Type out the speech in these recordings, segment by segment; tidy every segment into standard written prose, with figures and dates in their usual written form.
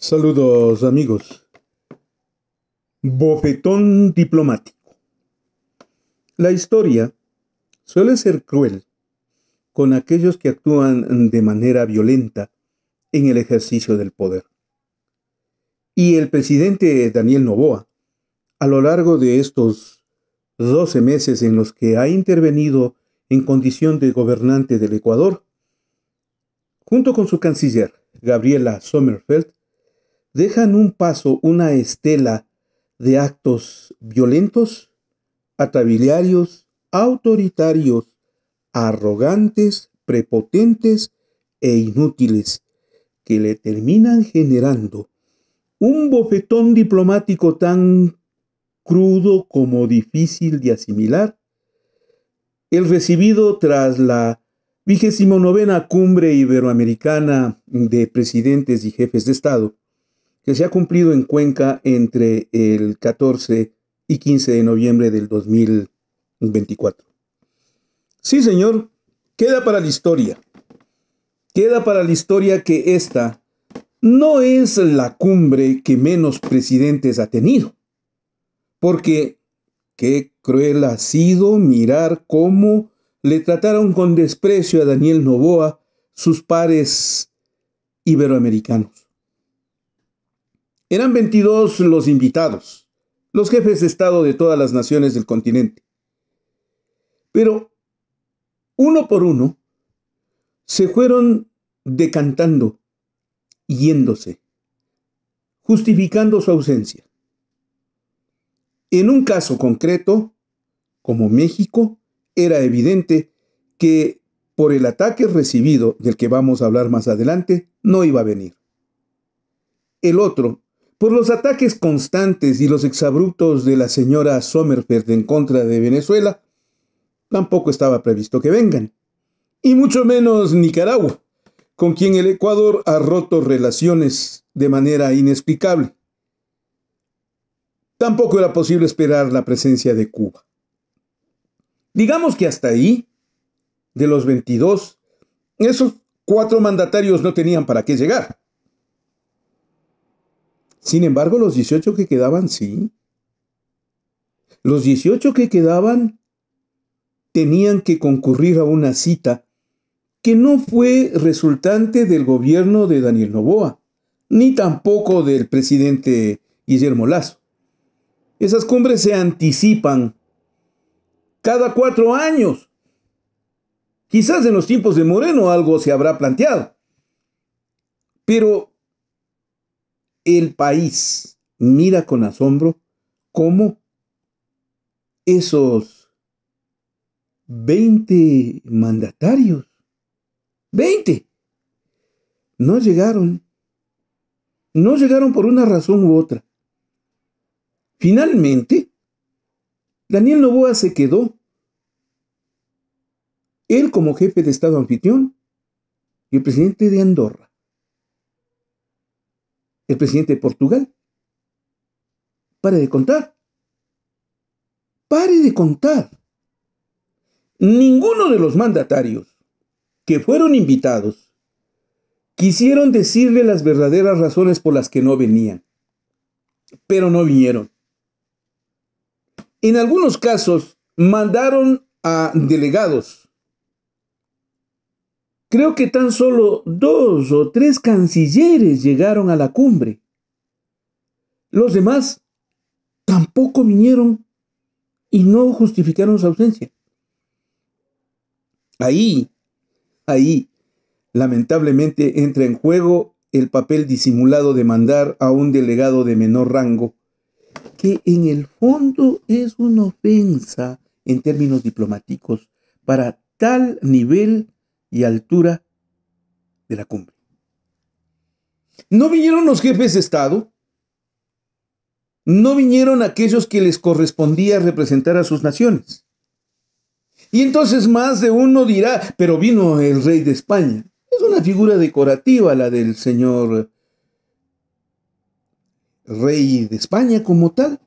Saludos amigos. Bofetón diplomático. La historia suele ser cruel con aquellos que actúan de manera violenta en el ejercicio del poder. Y el presidente Daniel Noboa, a lo largo de estos 12 meses en los que ha intervenido en condición de gobernante del Ecuador, junto con su canciller, Gabriela Sommerfeld, dejan un paso, una estela de actos violentos, atrabiliarios, autoritarios, arrogantes, prepotentes e inútiles, que le terminan generando un bofetón diplomático tan crudo como difícil de asimilar, el recibido tras la 29ª Cumbre Iberoamericana de Presidentes y Jefes de Estado, que se ha cumplido en Cuenca entre el 14 y 15 de noviembre del 2024. Sí, señor, queda para la historia. Queda para la historia que esta no es la cumbre que menos presidentes ha tenido. Porque qué cruel ha sido mirar cómo le trataron con desprecio a Daniel Noboa sus pares iberoamericanos. Eran 22 los invitados, los jefes de Estado de todas las naciones del continente. Pero, uno por uno, se fueron decantando, yéndose, justificando su ausencia. En un caso concreto, como México, era evidente que por el ataque recibido, del que vamos a hablar más adelante, no iba a venir. El otro, por los ataques constantes y los exabruptos de la señora Sommerfeld en contra de Venezuela, tampoco estaba previsto que vengan. Y mucho menos Nicaragua, con quien el Ecuador ha roto relaciones de manera inexplicable. Tampoco era posible esperar la presencia de Cuba. Digamos que hasta ahí, de los 22, esos 4 mandatarios no tenían para qué llegar. Sin embargo, los 18 que quedaban, sí. Los 18 que quedaban tenían que concurrir a una cita que no fue resultante del gobierno de Daniel Noboa, ni tampoco del presidente Guillermo Lasso. Esas cumbres se anticipan cada 4 años. Quizás en los tiempos de Moreno algo se habrá planteado. Pero el país mira con asombro cómo esos 20 mandatarios, 20, no llegaron por una razón u otra. Finalmente, Daniel Noboa se quedó, él como jefe de Estado anfitrión y el presidente de Andorra, el presidente de Portugal. Pare de contar. Pare de contar. Ninguno de los mandatarios que fueron invitados quisieron decirle las verdaderas razones por las que no venían, pero no vinieron. En algunos casos mandaron a delegados. Creo que tan solo 2 o 3 cancilleres llegaron a la cumbre. Los demás tampoco vinieron y no justificaron su ausencia. Ahí, lamentablemente entra en juego el papel disimulado de mandar a un delegado de menor rango, que en el fondo es una ofensa en términos diplomáticos para tal nivel y altura de la cumbre. No vinieron los jefes de Estado, no vinieron aquellos que les correspondía representar a sus naciones. Y entonces más de uno dirá, pero vino el rey de España. Es una figura decorativa la del señor rey de España como tal,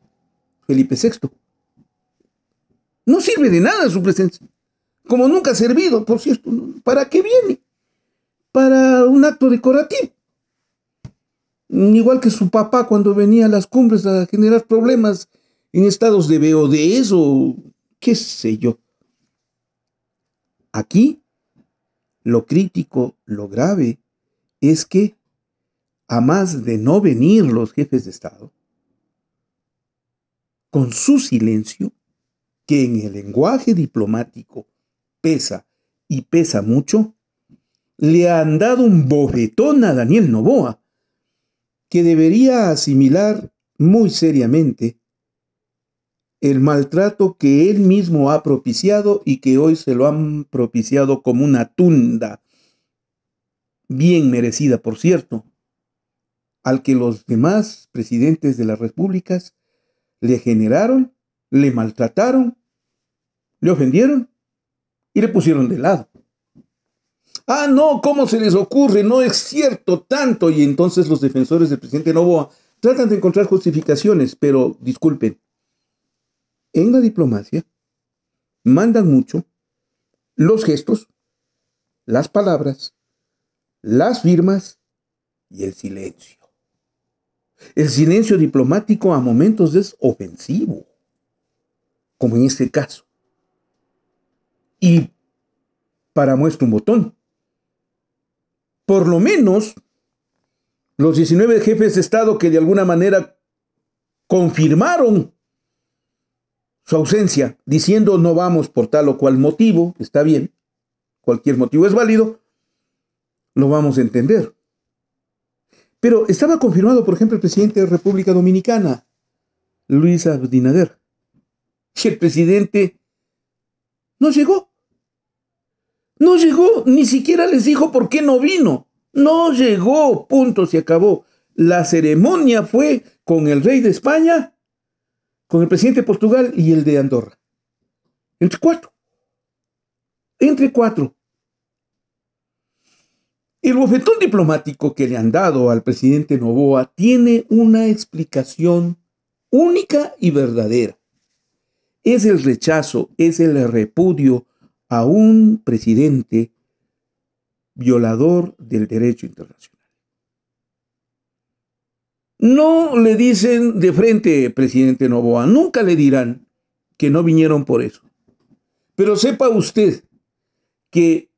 Felipe VI. No sirve de nada su presencia. Como nunca ha servido, por cierto. ¿Para qué viene? Para un acto decorativo. igual que su papá cuando venía a las cumbres a generar problemas en estados de BODs o qué sé yo. Aquí lo crítico, lo grave, es que a más de no venir los jefes de Estado, con su silencio, que en el lenguaje diplomático pesa y pesa mucho, le han dado un bofetón a Daniel Noboa, que debería asimilar muy seriamente el maltrato que él mismo ha propiciado y que hoy se lo han propiciado como una tunda, bien merecida, por cierto, al que los demás presidentes de las repúblicas le generaron, le maltrataron, le ofendieron y le pusieron de lado. Ah, no, ¿cómo se les ocurre? No es cierto tanto. Y entonces los defensores del presidente Noboa tratan de encontrar justificaciones, pero disculpen, en la diplomacia mandan mucho los gestos, las palabras, las firmas y el silencio. El silencio diplomático a momentos es ofensivo, como en este caso. Y para muestra un botón, por lo menos los 19 jefes de Estado que de alguna manera confirmaron su ausencia, diciendo no vamos por tal o cual motivo, está bien, cualquier motivo es válido, lo vamos a entender. Pero estaba confirmado, por ejemplo, el presidente de República Dominicana, Luis Abinader, y el presidente no llegó. No llegó, ni siquiera les dijo por qué no vino. No llegó, punto, se acabó. La ceremonia fue con el rey de España, con el presidente de Portugal y el de Andorra. Entre cuatro. Entre cuatro. El bofetón diplomático que le han dado al presidente Noboa tiene una explicación única y verdadera. Es el rechazo, es el repudio a un presidente violador del derecho internacional. No le dicen de frente, presidente Noboa, nunca le dirán que no vinieron por eso. Pero sepa usted que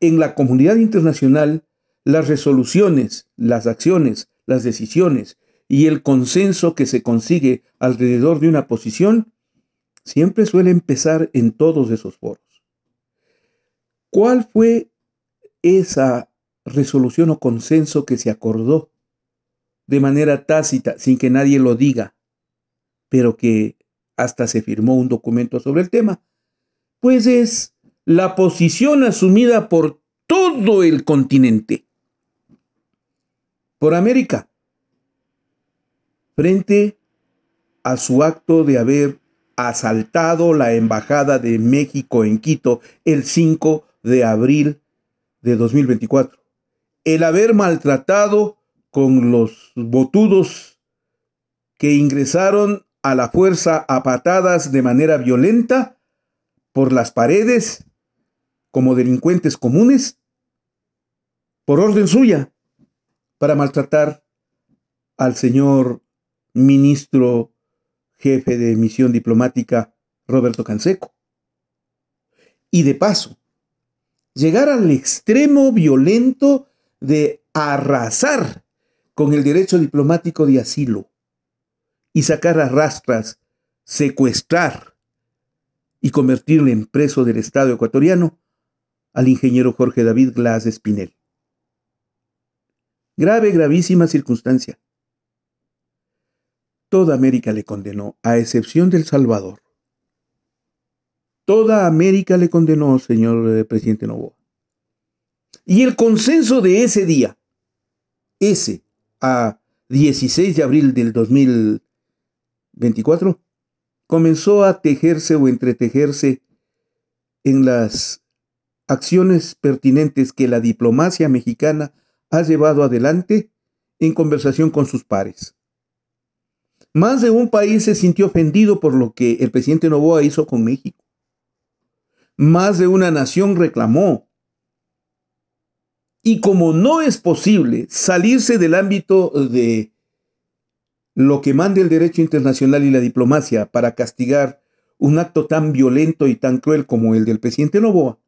en la comunidad internacional las resoluciones, las acciones, las decisiones y el consenso que se consigue alrededor de una posición siempre suele empezar en todos esos foros. ¿Cuál fue esa resolución o consenso que se acordó de manera tácita, sin que nadie lo diga, pero que hasta se firmó un documento sobre el tema? Pues es la posición asumida por todo el continente, por América, frente a su acto de haber asaltado la embajada de México en Quito el 5 de abril de 2024. El haber maltratado con los botudos que ingresaron a la fuerza a patadas de manera violenta por las paredes como delincuentes comunes, por orden suya, para maltratar al señor ministro jefe de misión diplomática Roberto Canseco. Y de paso, llegar al extremo violento de arrasar con el derecho diplomático de asilo y sacar a rastras, secuestrar y convertirle en preso del Estado ecuatoriano al ingeniero Jorge David Glass Espinel. Grave, gravísima circunstancia. Toda América le condenó, a excepción de El Salvador. Toda América le condenó, señor presidente Noboa. Y el consenso de ese día, ese a 16 de abril del 2024, comenzó a tejerse o entretejerse en las acciones pertinentes que la diplomacia mexicana ha llevado adelante en conversación con sus pares. Más de un país se sintió ofendido por lo que el presidente Noboa hizo con México. Más de una nación reclamó. Y como no es posible salirse del ámbito de lo que manda el derecho internacional y la diplomacia para castigar un acto tan violento y tan cruel como el del presidente Noboa,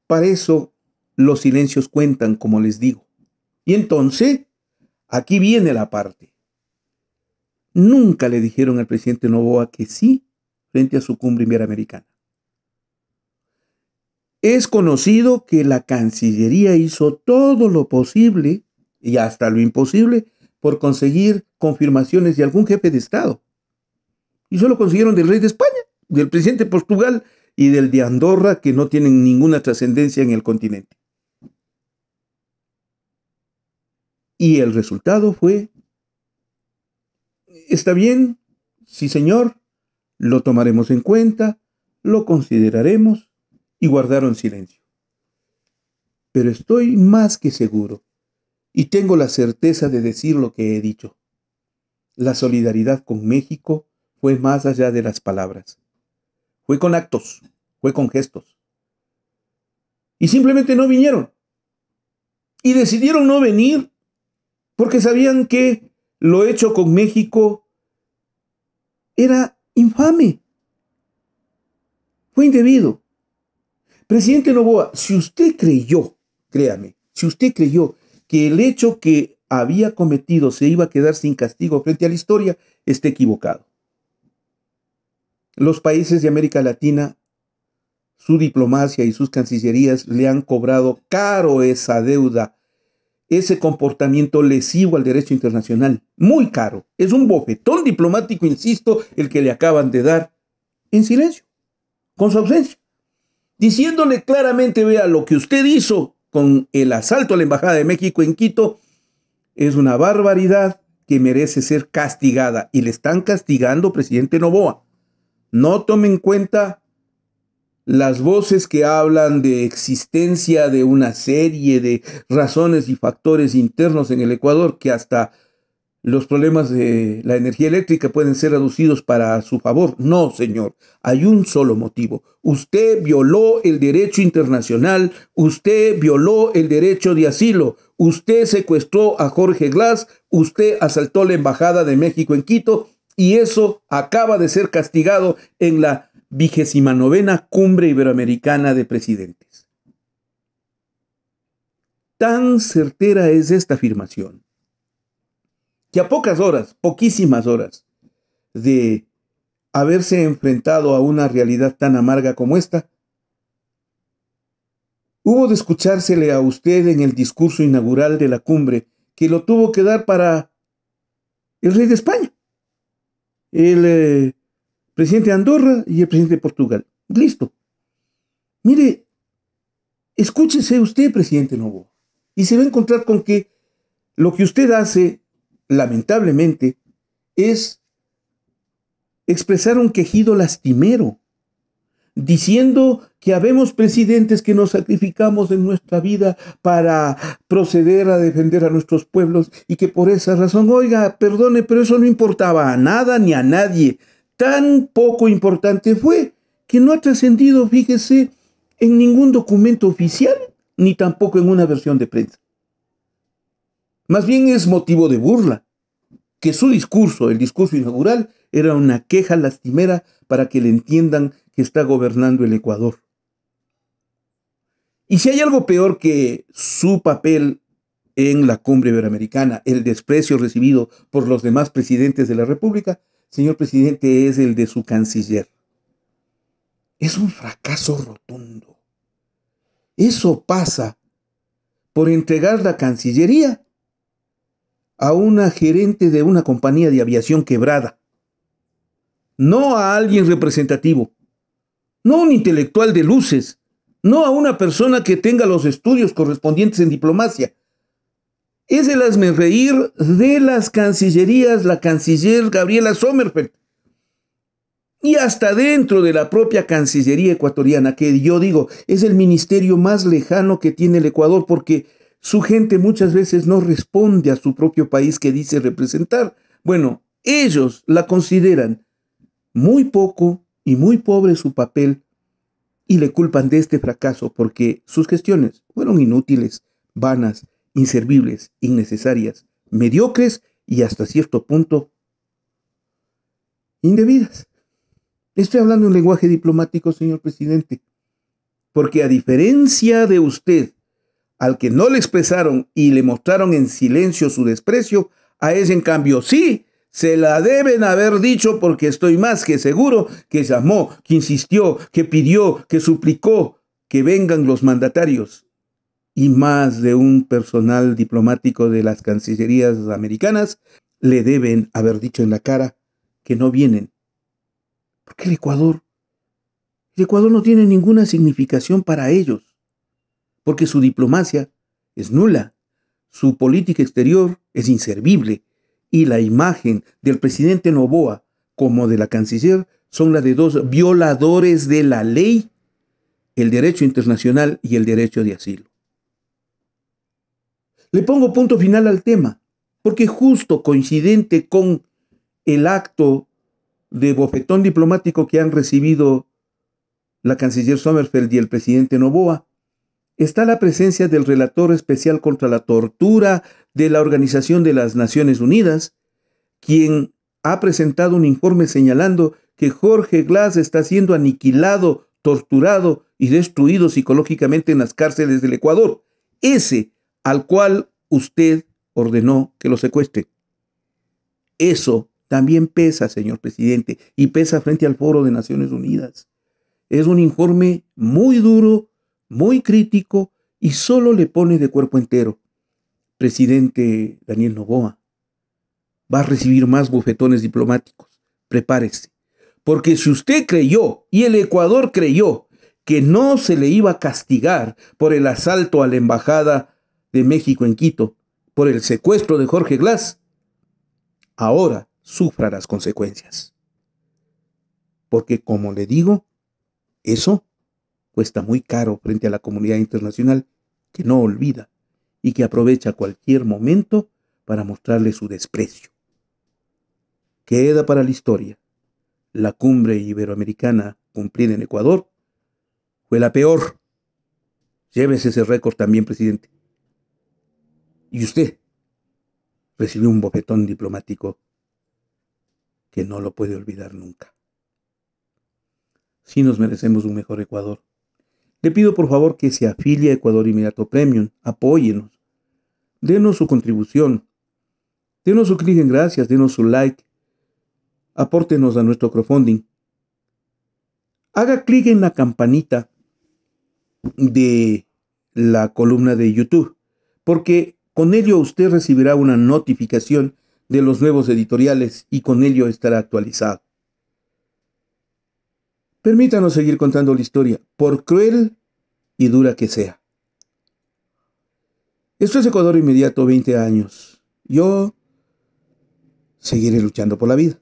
para eso los silencios cuentan, como les digo. Y entonces, aquí viene la parte. Nunca le dijeron al presidente Noboa que sí frente a su cumbre iberoamericana. Es conocido que la Cancillería hizo todo lo posible y hasta lo imposible por conseguir confirmaciones de algún jefe de Estado. Y solo consiguieron del rey de España, del presidente de Portugal y del de Andorra, que no tienen ninguna trascendencia en el continente. Y el resultado fue, está bien, sí señor, lo tomaremos en cuenta, lo consideraremos, y guardaron silencio. Pero estoy más que seguro, y tengo la certeza de decir lo que he dicho. La solidaridad con México fue más allá de las palabras. Fue con actos, fue con gestos. Y simplemente no vinieron. Y decidieron no venir porque sabían que lo hecho con México era infame. Fue indebido. Presidente Noboa, si usted creyó, créame, si usted creyó que el hecho que había cometido se iba a quedar sin castigo frente a la historia, está equivocado. Los países de América Latina, su diplomacia y sus cancillerías le han cobrado caro esa deuda, ese comportamiento lesivo al derecho internacional, muy caro. Es un bofetón diplomático, insisto, el que le acaban de dar en silencio, con su ausencia, diciéndole claramente, vea, lo que usted hizo con el asalto a la Embajada de México en Quito es una barbaridad que merece ser castigada. Y le están castigando, presidente Noboa. No tome en cuenta las voces que hablan de existencia de una serie de razones y factores internos en el Ecuador, que hasta los problemas de la energía eléctrica pueden ser reducidos para su favor. No, señor, hay un solo motivo. Usted violó el derecho internacional, usted violó el derecho de asilo, usted secuestró a Jorge Glass, usted asaltó la Embajada de México en Quito y eso acaba de ser castigado en la 29ª Cumbre Iberoamericana de Presidentes. Tan certera es esta afirmación que a pocas horas, poquísimas horas, de haberse enfrentado a una realidad tan amarga como esta, hubo de escuchársele a usted en el discurso inaugural de la cumbre, que lo tuvo que dar para el rey de España, el presidente de Andorra y el presidente de Portugal. Listo. Mire, escúchese usted, presidente Noboa, y se va a encontrar con que lo que usted hace, lamentablemente, es expresar un quejido lastimero, diciendo que habemos presidentes que nos sacrificamos en nuestra vida para proceder a defender a nuestros pueblos y que por esa razón, oiga, perdone, pero eso no importaba a nada ni a nadie. Tan poco importante fue que no ha trascendido, fíjese, en ningún documento oficial ni tampoco en una versión de prensa. Más bien es motivo de burla que su discurso, el discurso inaugural, era una queja lastimera para que le entiendan que está gobernando el Ecuador. Y si hay algo peor que su papel en la cumbre iberoamericana, el desprecio recibido por los demás presidentes de la República, señor presidente, es el de su canciller. Es un fracaso rotundo. Eso pasa por entregar la Cancillería a una gerente de una compañía de aviación quebrada, no a alguien representativo, no a un intelectual de luces, no a una persona que tenga los estudios correspondientes en diplomacia. Es el hazmerreír de las cancillerías, la canciller Gabriela Sommerfeld, y hasta dentro de la propia Cancillería ecuatoriana, que yo digo es el ministerio más lejano que tiene el Ecuador, porque su gente muchas veces no responde a su propio país que dice representar. Bueno, ellos la consideran muy poco y muy pobre su papel y le culpan de este fracaso porque sus gestiones fueron inútiles, vanas, inservibles, innecesarias, mediocres y hasta cierto punto indebidas. Estoy hablando en lenguaje diplomático, señor presidente, porque a diferencia de usted, al que no le expresaron y le mostraron en silencio su desprecio, a ese en cambio sí, se la deben haber dicho, porque estoy más que seguro que llamó, que insistió, que pidió, que suplicó que vengan los mandatarios y más de un personal diplomático de las cancillerías americanas le deben haber dicho en la cara que no vienen. Porque el Ecuador no tiene ninguna significación para ellos, porque su diplomacia es nula, su política exterior es inservible, y la imagen del presidente Noboa como de la canciller son la de dos violadores de la ley, el derecho internacional y el derecho de asilo. Le pongo punto final al tema, porque justo coincidente con el acto de bofetón diplomático que han recibido la canciller Sommerfeld y el presidente Noboa, está la presencia del relator especial contra la tortura de la Organización de las Naciones Unidas, quien ha presentado un informe señalando que Jorge Glass está siendo aniquilado, torturado y destruido psicológicamente en las cárceles del Ecuador, ese al cual usted ordenó que lo secuestre. Eso también pesa, señor presidente, y pesa frente al Foro de Naciones Unidas. Es un informe muy duro, muy crítico y solo le pone de cuerpo entero. Presidente Daniel Noboa, va a recibir más bofetones diplomáticos. Prepárese. Porque si usted creyó y el Ecuador creyó que no se le iba a castigar por el asalto a la embajada de México en Quito, por el secuestro de Jorge Glass, ahora sufra las consecuencias. Porque, como le digo, eso cuesta muy caro frente a la comunidad internacional que no olvida y que aprovecha cualquier momento para mostrarle su desprecio. Queda para la historia. La cumbre iberoamericana cumplida en Ecuador fue la peor. Llévese ese récord también, presidente. Y usted recibió un bofetón diplomático que no lo puede olvidar nunca. Sí nos merecemos un mejor Ecuador. Le pido por favor que se afilie a Ecuador Inmediato Premium. Apóyenos. Denos su contribución. Denos su clic en gracias. Denos su like. Apórtenos a nuestro crowdfunding. Haga clic en la campanita de la columna de YouTube, porque con ello usted recibirá una notificación de los nuevos editoriales y con ello estará actualizado. Permítanos seguir contando la historia, por cruel y dura que sea. Esto es Ecuador Inmediato, 20 años. Yo seguiré luchando por la vida.